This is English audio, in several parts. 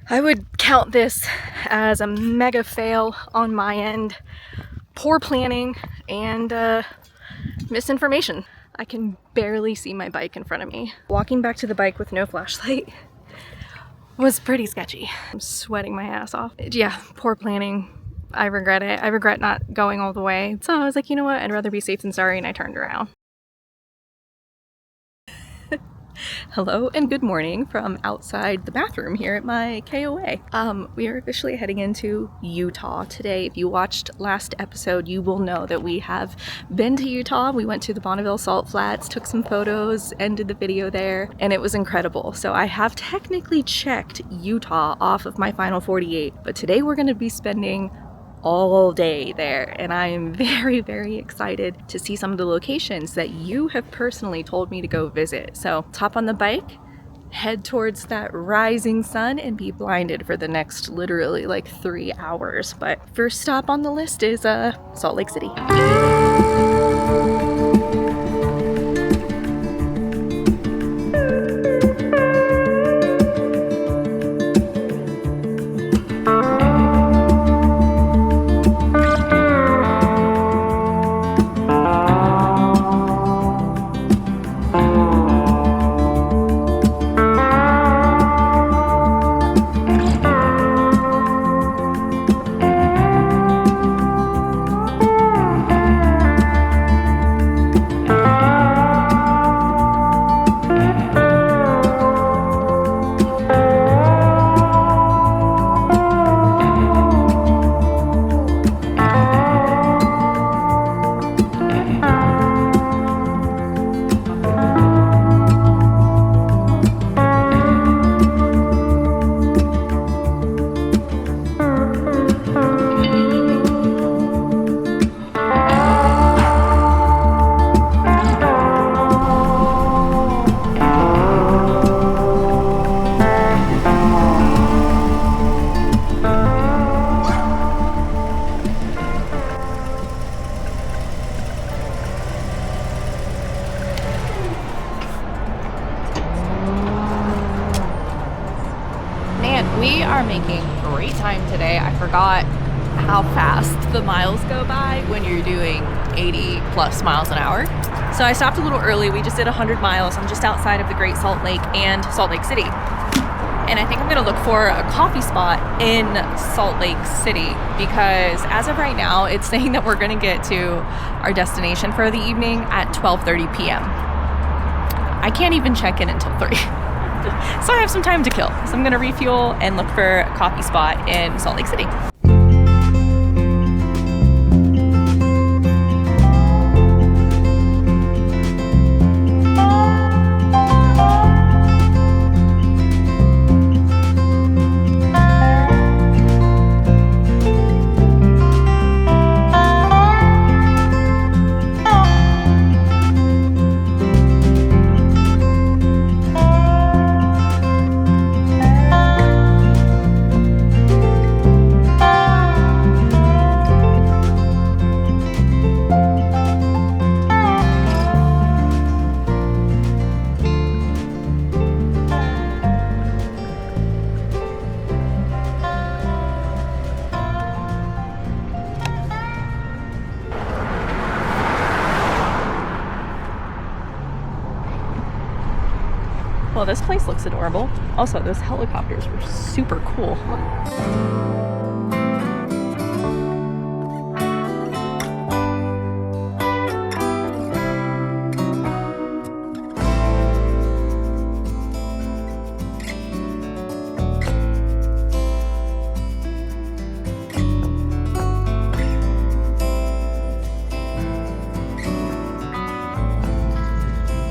I would count this as a mega fail on my end. Poor planning and misinformation. I can barely see my bike in front of me. Walking back to the bike with no flashlight was pretty sketchy. I'm sweating my ass off. Yeah, poor planning. I regret it. I regret not going all the way. So I was like, you know what? I'd rather be safe than sorry, and I turned around. Hello and good morning from outside the bathroom here at my KOA. We are officially heading into Utah today. If you watched last episode, you will know that we have been to Utah. We went to the Bonneville Salt Flats, took some photos, ended the video there, and it was incredible. So I have technically checked Utah off of my final 48, but today we're going to be spending all day there, and I am very, very excited to see some of the locations that you have personally told me to go visit. So hop on the bike, head towards that rising sun, and be blinded for the next literally like 3 hours. But first stop on the list is Salt Lake City. We are making great time today. I forgot how fast the miles go by when you're doing 80 plus miles an hour. So I stopped a little early. We just did 100 miles. I'm just outside of the Great Salt Lake and Salt Lake City. And I think I'm gonna look for a coffee spot in Salt Lake City because as of right now, it's saying that we're gonna get to our destination for the evening at 12:30 p.m. I can't even check in until 3. So I have some time to kill. So I'm gonna refuel and look for a coffee spot in Salt Lake City. Well, this place looks adorable. Also, those helicopters were super cool.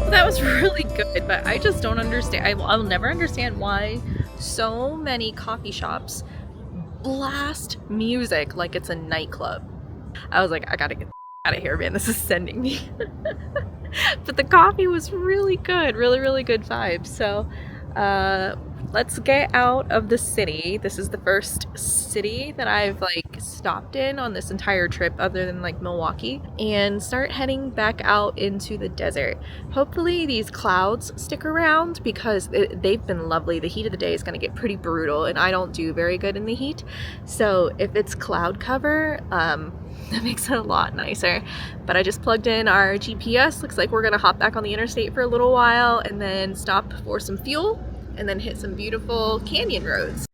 That was really good, but I just don't understand. I'll never understand why so many coffee shops blast music like it's a nightclub. I was like, I gotta get out of here, man. This is sending me. But the coffee was really good, really, really good vibes. So let's get out of the city. This is the first city that I've like stopped in on this entire trip other than like Milwaukee, and start heading back out into the desert. Hopefully these clouds stick around because they've been lovely. The heat of the day is going to get pretty brutal and I don't do very good in the heat. So if it's cloud cover, that makes it a lot nicer. But I just plugged in our GPS. Looks like we're going to hop back on the interstate for a little while and then stop for some fuel and then hit some beautiful canyon roads.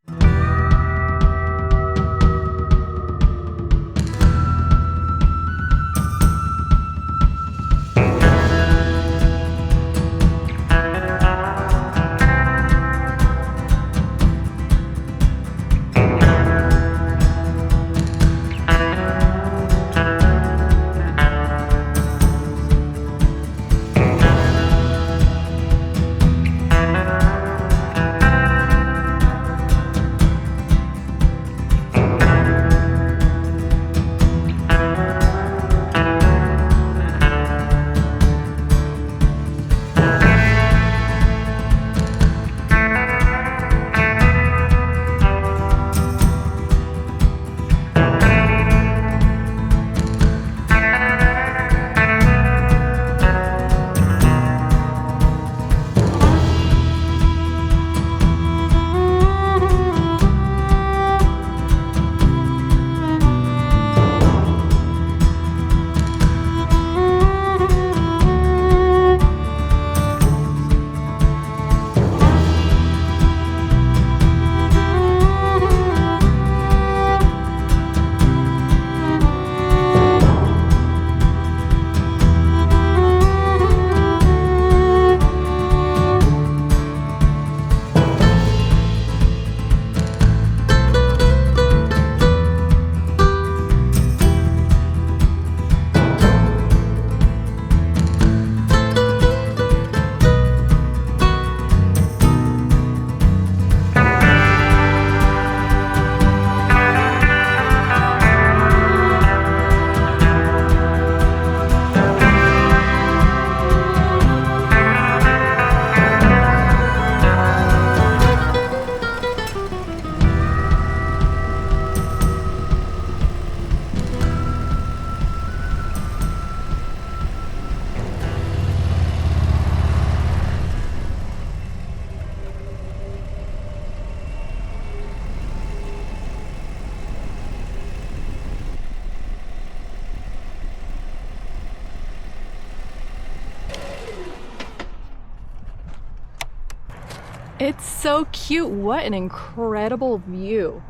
It's so cute. What an incredible view.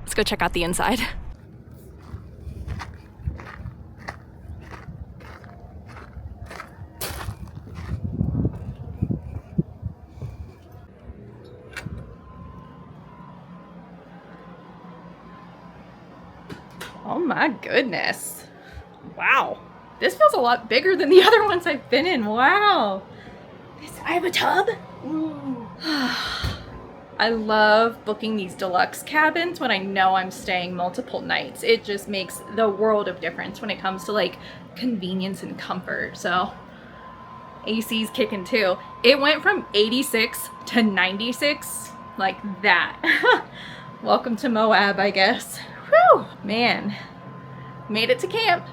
Let's go check out the inside. Oh my goodness. Wow. This feels a lot bigger than the other ones I've been in. Wow. I have a tub. I love booking these deluxe cabins when I know I'm staying multiple nights. It just makes the world of difference when it comes to like convenience and comfort. So AC's kicking too. It went from 86 to 96 like that. Welcome to Moab, I guess. Whew, man, made it to camp.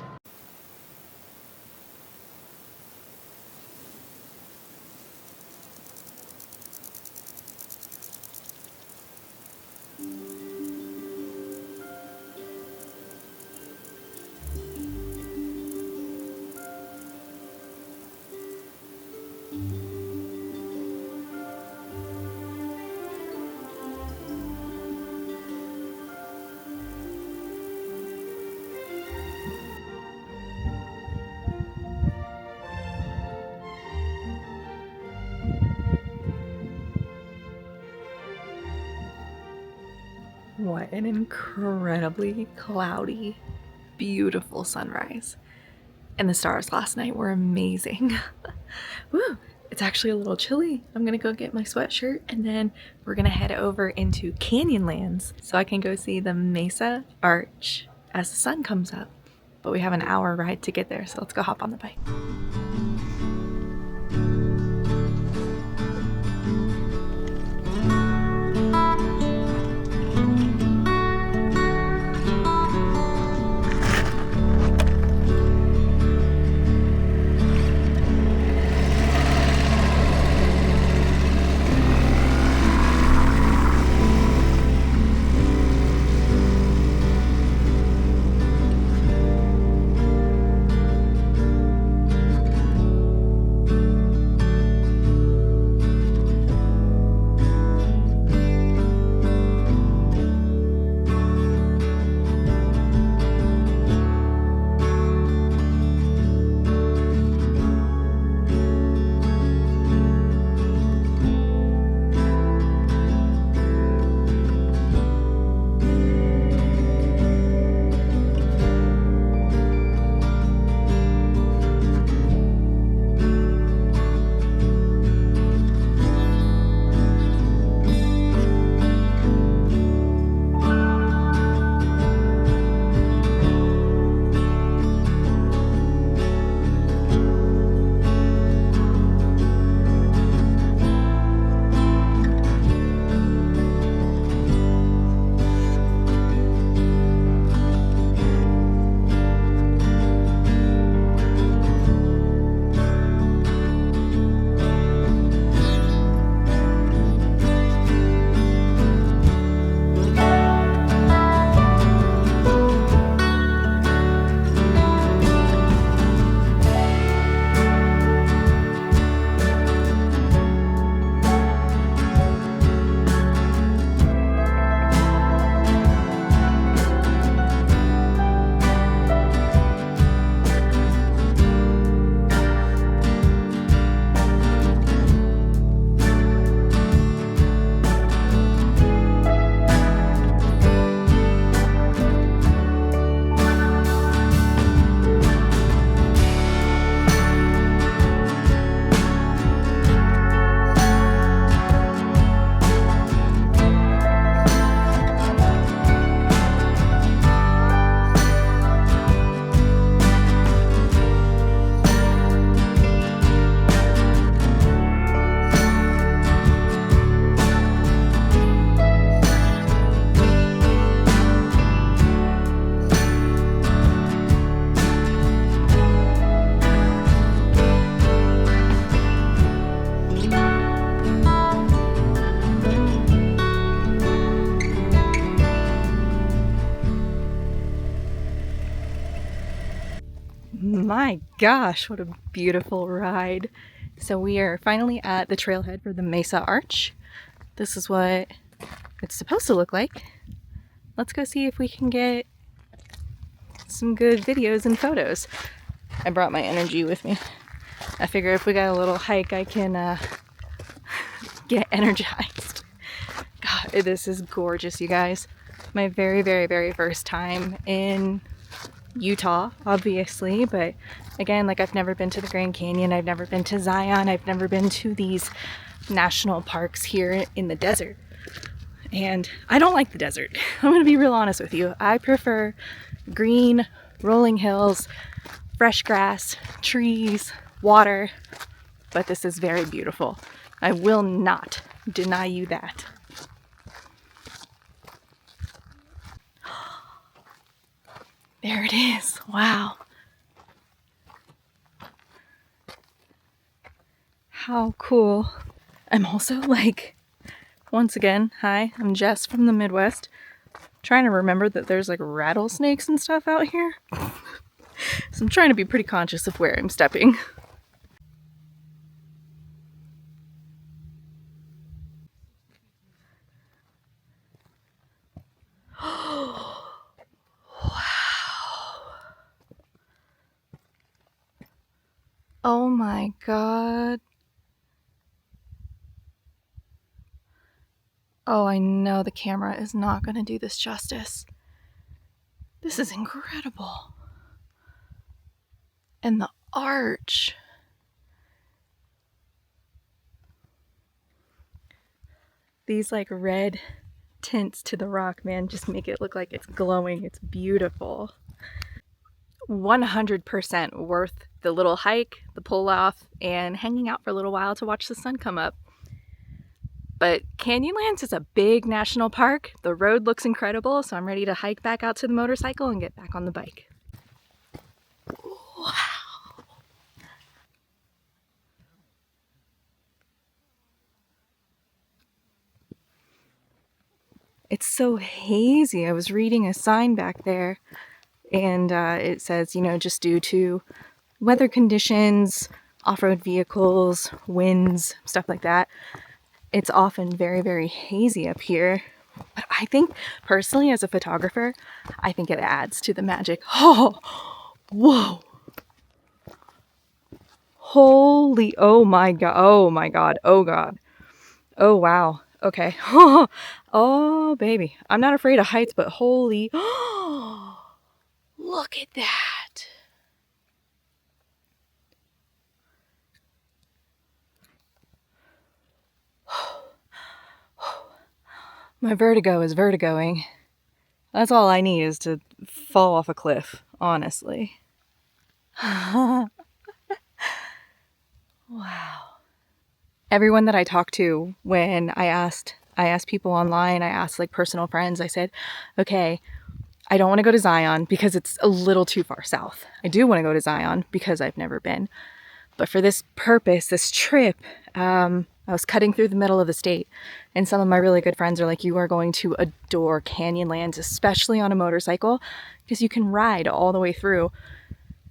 What an incredibly cloudy, beautiful sunrise. And the stars last night were amazing. Woo, it's actually a little chilly. I'm gonna go get my sweatshirt and then we're gonna head over into Canyonlands so I can go see the Mesa Arch as the sun comes up. But we have an hour ride to get there, so let's go hop on the bike. my gosh, what a beautiful ride. So we are finally at the trailhead for the Mesa Arch. This is what it's supposed to look like. Let's go see if we can get some good videos and photos. I brought my energy with me. I figure if we got a little hike, I can get energized. God, this is gorgeous, you guys. My very, very, very first time in Utah, obviously, but again, like, I've never been to the Grand Canyon, I've never been to Zion, I've never been to these national parks here in the desert. And I don't like the desert. I'm gonna be real honest with you. I prefer green, rolling hills, fresh grass, trees, water, but this is very beautiful. I will not deny you that. There it is. Wow. How cool. I'm also like, once again, hi, I'm Jess from the Midwest. Trying to remember that there's like rattlesnakes and stuff out here. So I'm trying to be pretty conscious of where I'm stepping. Oh my God. Oh, I know the camera is not going to do this justice. This is incredible. And the arch. These like red tints to the rock, man, just make it look like it's glowing. It's beautiful. 100% worth the little hike, the pull off, and hanging out for a little while to watch the sun come up. But Canyonlands is a big national park. The road looks incredible, so I'm ready to hike back out to the motorcycle and get back on the bike. Wow. It's so hazy. I was reading a sign back there, and it says, you know, just due to weather conditions, off-road vehicles, winds, stuff like that, it's often very, very hazy up here. But I think, personally, as a photographer, I think it adds to the magic. Oh, whoa. Holy, oh my God, oh my God, oh God. Oh, wow. Okay. Oh, baby. I'm not afraid of heights, but holy, look at that. My vertigo is vertigoing. That's all I need is to fall off a cliff, honestly. Wow. Everyone that I talked to when I asked people online, I asked like personal friends, I said, okay, I don't want to go to Zion because it's a little too far south. I do want to go to Zion because I've never been. But for this purpose, this trip, I was cutting through the middle of the state, and some of my really good friends are like, you are going to adore Canyonlands, especially on a motorcycle, because you can ride all the way through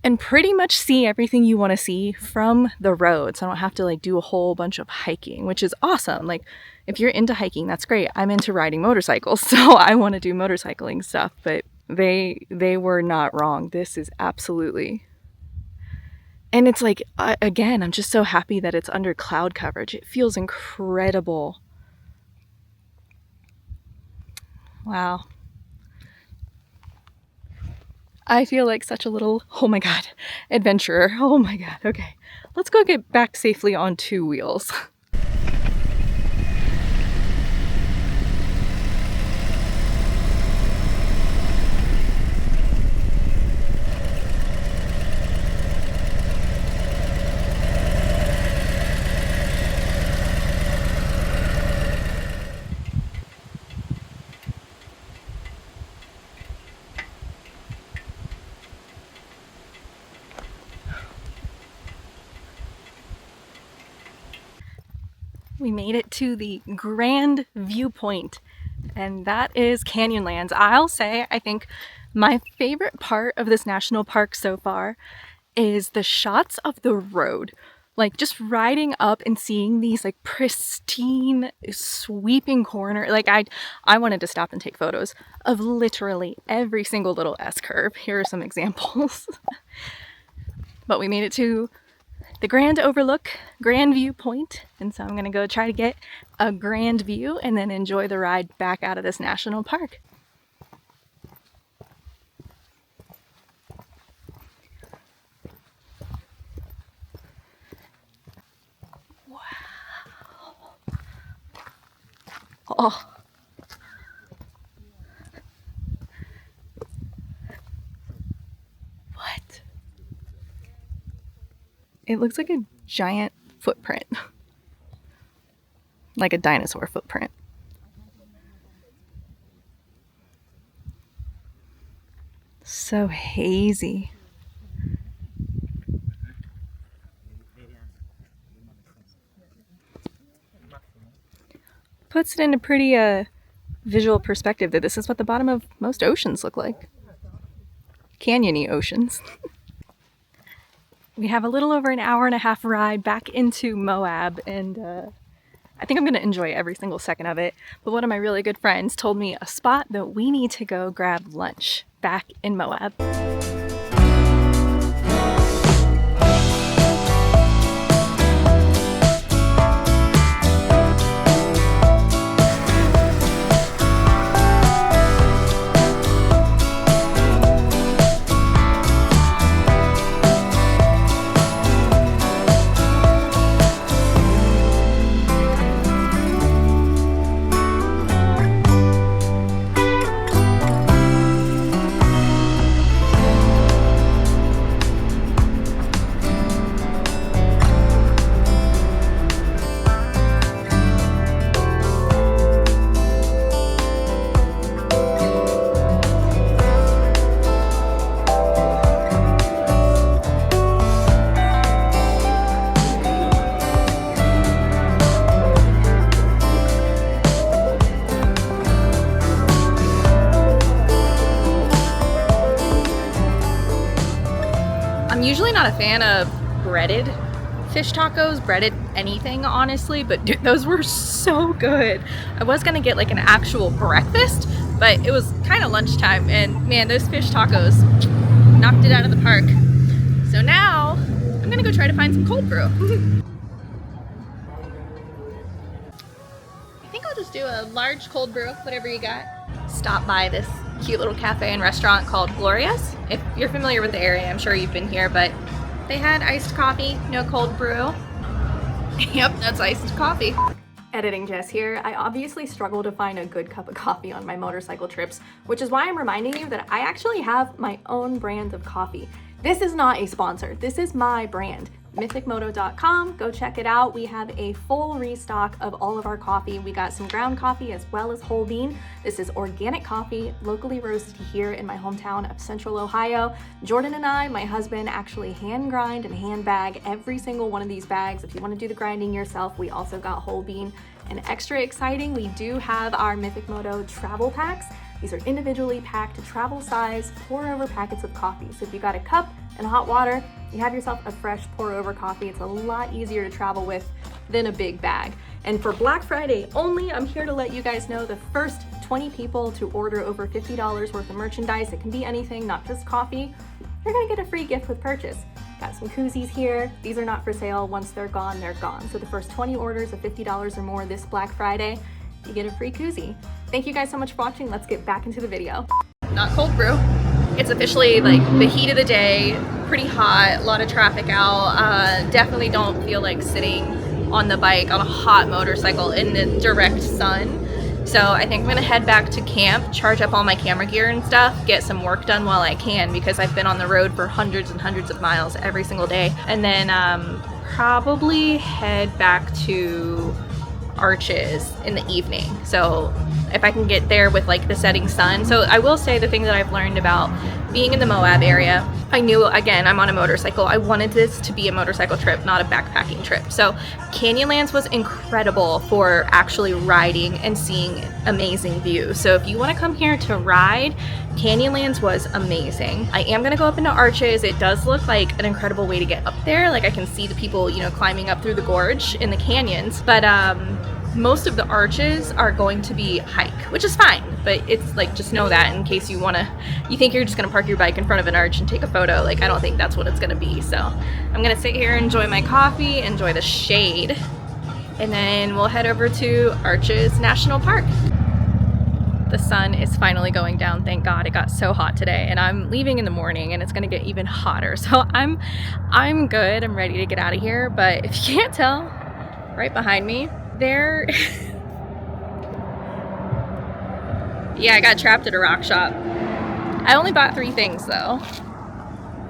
and pretty much see everything you want to see from the road. So I don't have to like do a whole bunch of hiking, which is awesome. Like, if you're into hiking, that's great. I'm into riding motorcycles, so I want to do motorcycling stuff, but they were not wrong. This is absolutely... And it's like, again, I'm just so happy that it's under cloud coverage. It feels incredible. Wow. I feel like such a little, oh my God, adventurer. Oh my God, okay. Let's go get back safely on two wheels. We made it to the grand viewpoint, and that is Canyonlands. I'll say, I think my favorite part of this national park so far is the shots of the road. Like just riding up and seeing these like pristine sweeping corner. Like I wanted to stop and take photos of literally every single little S-curve. Here are some examples. But we made it to the Grand Overlook, Grand View Point, and so I'm gonna go try to get a grand view and then enjoy the ride back out of this national park. Oh. What? It looks like a giant footprint. Like a dinosaur footprint. So hazy. Puts it into pretty visual perspective that this is what the bottom of most oceans look like. Canyon-y oceans. We have a little over an hour and a half ride back into Moab, and I think I'm going to enjoy every single second of it. But one of my really good friends told me a spot that we need to go grab lunch back in Moab. I'm usually not a fan of breaded fish tacos, breaded anything, honestly, but dude, those were so good. I was gonna get like an actual breakfast, but it was kind of lunchtime, and man, those fish tacos knocked it out of the park. So now I'm gonna go try to find some cold brew. I think I'll just do a large cold brew, whatever you got. Stop by this cute little cafe and restaurant called Gloria's. If you're familiar with the area, I'm sure you've been here, but they had iced coffee, no cold brew. Yep, that's iced coffee. Editing Jess here. I obviously struggle to find a good cup of coffee on my motorcycle trips, which is why I'm reminding you that I actually have my own brand of coffee. This is not a sponsor, this is my brand. mythicmoto.com, go check it out. We have a full restock of all of our coffee. We got some ground coffee as well as whole bean. This is organic coffee, locally roasted here in my hometown of Central Ohio. Jordan and I, my husband, actually hand grind and hand bag every single one of these bags. If you want to do the grinding yourself, we also got whole bean. And extra exciting, we do have our Mythic Moto travel packs. These are individually packed travel size pour over packets of coffee. So if you got a cup and hot water, you have yourself a fresh pour over coffee. It's a lot easier to travel with than a big bag. And for Black Friday only, I'm here to let you guys know the first 20 people to order over $50 worth of merchandise, it can be anything, not just coffee, you're gonna get a free gift with purchase. Got some koozies here. These are not for sale. Once they're gone, they're gone. So the first 20 orders of $50 or more this Black Friday, you get a free koozie. Thank you guys so much for watching. Let's get back into the video. Not cold brew. It's officially like the heat of the day, pretty hot, a lot of traffic out. Definitely don't feel like sitting on the bike on a hot motorcycle in the direct sun. So I think I'm gonna head back to camp, charge up all my camera gear and stuff, get some work done while I can, because I've been on the road for hundreds and hundreds of miles every single day. And then probably head back to Arches in the evening. So if I can get there with like the setting sun. So I will say the thing that I've learned about being in the Moab area, I knew, again, I'm on a motorcycle. I wanted this to be a motorcycle trip, not a backpacking trip. So Canyonlands was incredible for actually riding and seeing amazing views. So if you want to come here to ride, Canyonlands was amazing. I am going to go up into Arches. It does look like an incredible way to get up there. Like I can see the people, you know, climbing up through the gorge in the canyons. But most of the arches are going to be hike, which is fine, but it's like, just know that in case you think you're just gonna park your bike in front of an arch and take a photo. Like, I don't think that's what it's gonna be. So I'm gonna sit here, enjoy my coffee, enjoy the shade, and then we'll head over to Arches National Park. The sun is finally going down, thank God. It got so hot today, and I'm leaving in the morning and it's gonna get even hotter. So I'm good, I'm ready to get out of here. But if you can't tell, right behind me, there, yeah, I got trapped at a rock shop. I only bought 3 things though.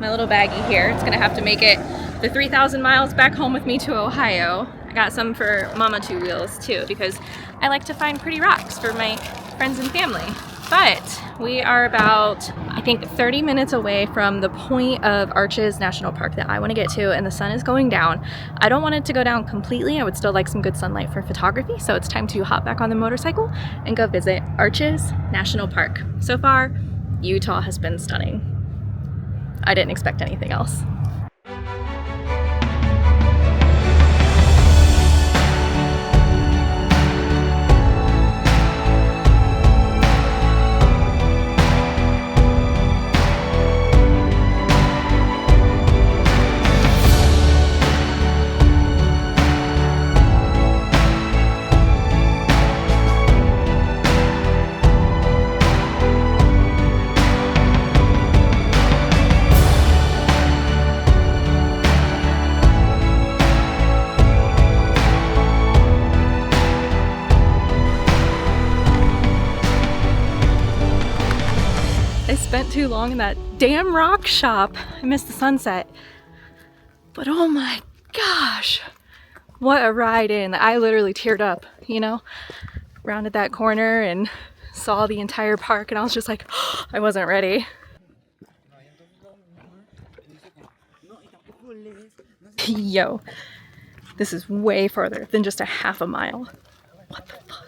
My little baggie here, it's gonna have to make it the 3,000 miles back home with me to Ohio. I got some for Mama 2 Wheels too, because I like to find pretty rocks for my friends and family. But we are about, I think, 30 minutes away from the point of Arches National Park that I want to get to, and the sun is going down. I don't want it to go down completely. I would still like some good sunlight for photography, so it's time to hop back on the motorcycle and go visit Arches National Park. So far, Utah has been stunning. I didn't expect anything else. I spent too long in that damn rock shop. I missed the sunset. But oh my gosh, what a ride in. I literally teared up, you know? Rounded that corner and saw the entire park, and I was just like, oh, I wasn't ready. Yo, this is way farther than just a half a mile. What the fuck?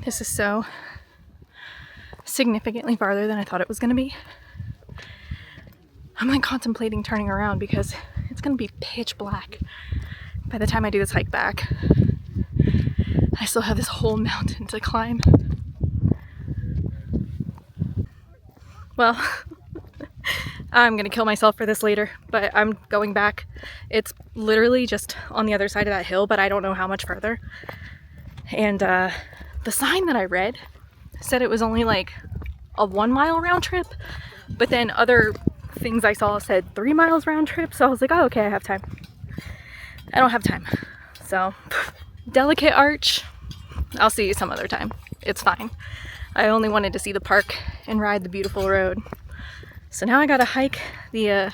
This is so significantly farther than I thought it was gonna be. I'm like contemplating turning around because it's gonna be pitch black by the time I do this hike back. I still have this whole mountain to climb. Well, I'm gonna kill myself for this later, but I'm going back. It's literally just on the other side of that hill, but I don't know how much further. And the sign that I read said it was only like a 1 mile round trip, but then other things I saw said 3 miles round trip. So I was like, oh, okay, I have time. I don't have time. So, delicate arch. I'll see you some other time. It's fine. I only wanted to see the park and ride the beautiful road. So now I gotta hike the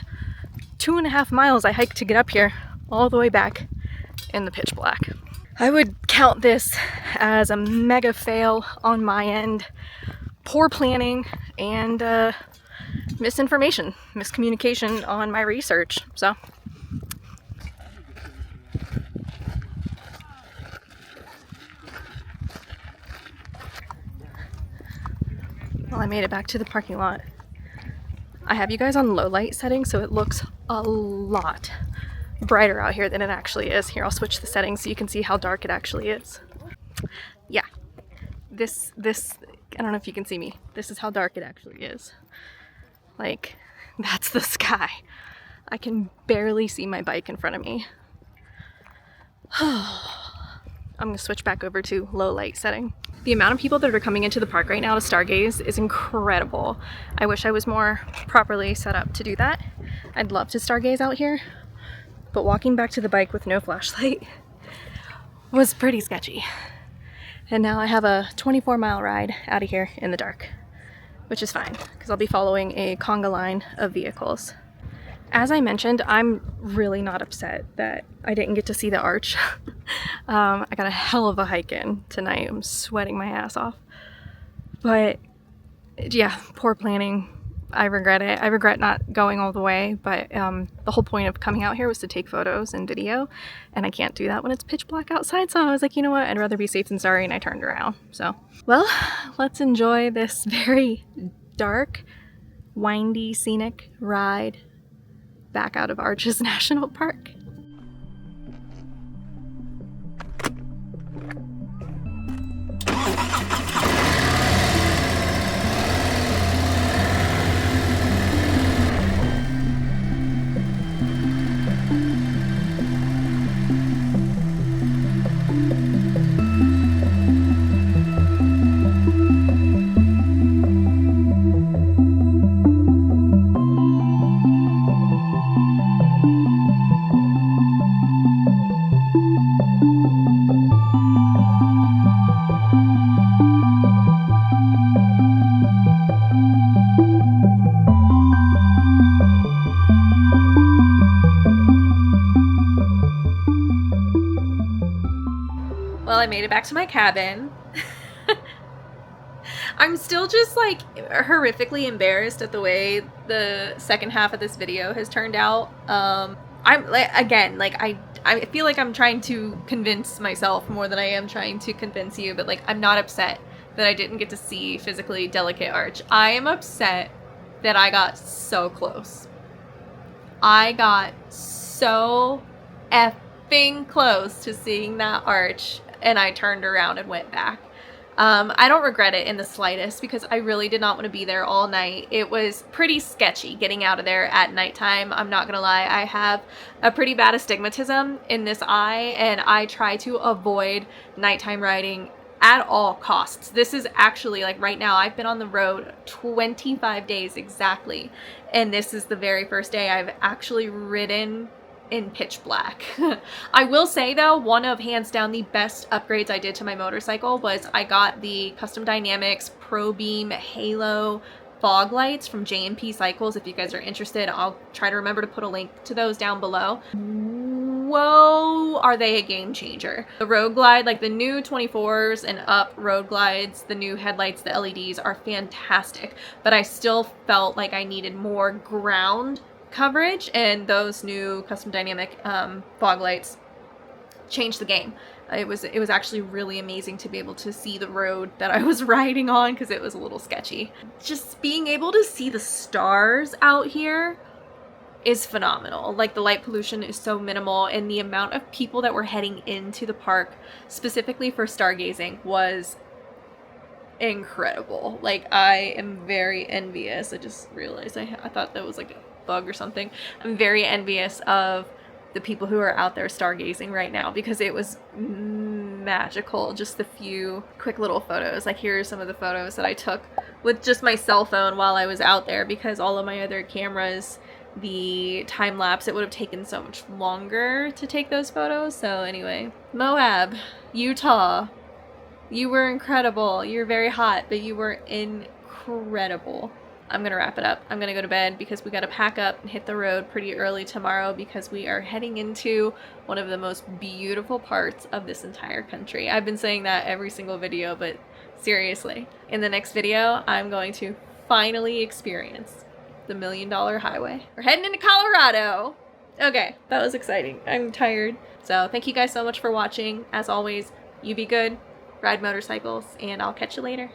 2.5 miles I hiked to get up here, all the way back in the pitch black. I would count this as a mega fail on my end. Poor planning and misinformation, miscommunication on my research. So well, I made it back to the parking lot. I have you guys on low light setting, so it looks a lot brighter out here than it actually is. Here, I'll switch the settings so you can see how dark it actually is. Yeah, this, I don't know if you can see me. This is how dark it actually is. Like, that's the sky. I can barely see my bike in front of me. I'm gonna switch back over to low light setting. The amount of people that are coming into the park right now to stargaze is incredible. I wish I was more properly set up to do that. I'd love to stargaze out here, but walking back to the bike with no flashlight was pretty sketchy. And now I have a 24-mile ride out of here in the dark, which is fine because I'll be following a conga line of vehicles. As I mentioned, I'm really not upset that I didn't get to see the arch. I got a hell of a hike in tonight. I'm sweating my ass off. But yeah, poor planning. I regret it. I regret not going all the way, but the whole point of coming out here was to take photos and video, and I can't do that when it's pitch black outside, so I was like, you know what, I'd rather be safe than sorry, and I turned around. So, well, let's enjoy this very dark, windy, scenic ride back out of Arches National Park. Well, I made it back to my cabin. I'm still just like horrifically embarrassed at the way the second half of this video has turned out. I'm like, again, like I feel like I'm trying to convince myself more than I am trying to convince you, but like I'm not upset that I didn't get to see physically delicate arch. I am upset that I got so close. I got so effing close to seeing that arch, and I turned around and went back. I don't regret it in the slightest because I really did not want to be there all night. It was pretty sketchy getting out of there at nighttime. I'm not gonna lie. I have a pretty bad astigmatism in this eye, and I try to avoid nighttime riding at all costs. This is actually, like, right now I've been on the road 25 days exactly, and this is the very first day I've actually ridden in pitch black. I will say though, one of hands down the best upgrades I did to my motorcycle was I got the Custom Dynamics Pro Beam Halo fog lights from J&P Cycles. If you guys are interested, I'll try to remember to put a link to those down below. Whoa, are they a game changer. The Road Glide, like the new 24s and up Road Glides, the new headlights, the LEDs are fantastic, but I still felt like I needed more ground coverage, and those new Custom Dynamic fog lights changed the game. It was actually really amazing to be able to see the road that I was riding on because it was a little sketchy. Just being able to see the stars out here is phenomenal. Like, the light pollution is so minimal, and the amount of people that were heading into the park specifically for stargazing was incredible. Like, I am very envious. I just realized I thought that was like a bug or something. I'm very envious of the people who are out there stargazing right now because it was magical. Just the few quick little photos. Like, here are some of the photos that I took with just my cell phone while I was out there, because all of my other cameras, the time lapse, it would have taken so much longer to take those photos. So anyway, Moab, Utah, you were incredible. You're very hot, but you were incredible. I'm gonna wrap it up. I'm gonna go to bed because we gotta pack up and hit the road pretty early tomorrow because we are heading into one of the most beautiful parts of this entire country. I've been saying that every single video, but seriously, in the next video, I'm going to finally experience the $1 Million Highway. We're heading into Colorado. Okay, that was exciting. I'm tired. So thank you guys so much for watching. As always, you be good, ride motorcycles, and I'll catch you later.